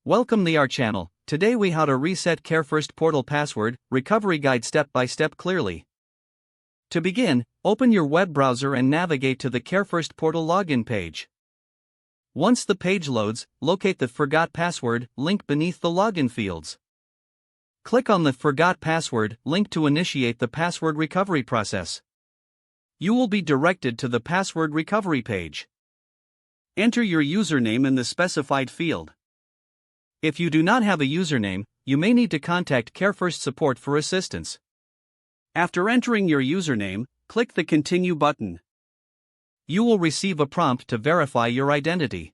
Welcome to our channel. Today we how to reset CareFirst portal password, recovery guide step by step clearly. To begin, open your web browser and navigate to the CareFirst portal login page. Once the page loads, locate the Forgot Password link beneath the login fields. Click on the Forgot Password link to initiate the password recovery process. You will be directed to the password recovery page. Enter your username in the specified field. If you do not have a username, you may need to contact CareFirst support for assistance. After entering your username, click the Continue button. You will receive a prompt to verify your identity.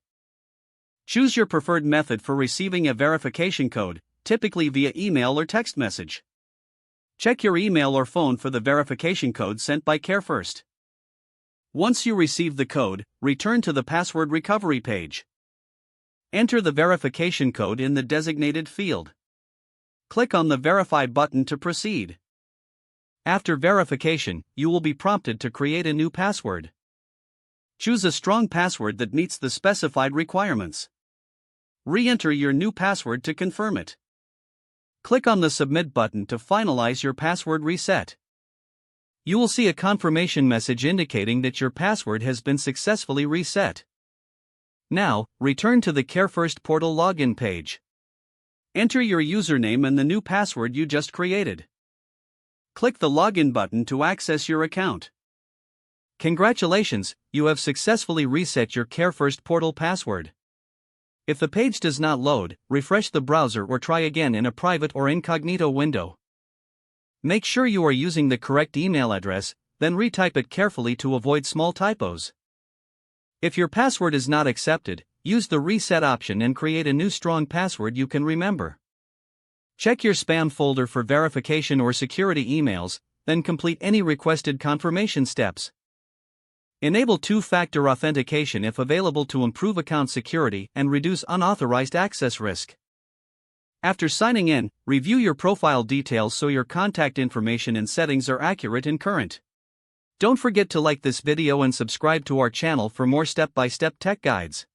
Choose your preferred method for receiving a verification code, typically via email or text message. Check your email or phone for the verification code sent by CareFirst. Once you receive the code, return to the password recovery page. Enter the verification code in the designated field. Click on the Verify button to proceed. After verification, you will be prompted to create a new password. Choose a strong password that meets the specified requirements. Re-enter your new password to confirm it. Click on the Submit button to finalize your password reset. You will see a confirmation message indicating that your password has been successfully reset. Now, return to the CareFirst portal login page. Enter your username and the new password you just created. Click the Login button to access your account. Congratulations, you have successfully reset your CareFirst portal password. If the page does not load, refresh the browser or try again in a private or incognito window. Make sure you are using the correct email address, then retype it carefully to avoid small typos. If your password is not accepted, use the reset option and create a new strong password you can remember. Check your spam folder for verification or security emails, then complete any requested confirmation steps. Enable two-factor authentication if available to improve account security and reduce unauthorized access risk. After signing in, review your profile details so your contact information and settings are accurate and current. Don't forget to like this video and subscribe to our channel for more step-by-step tech guides.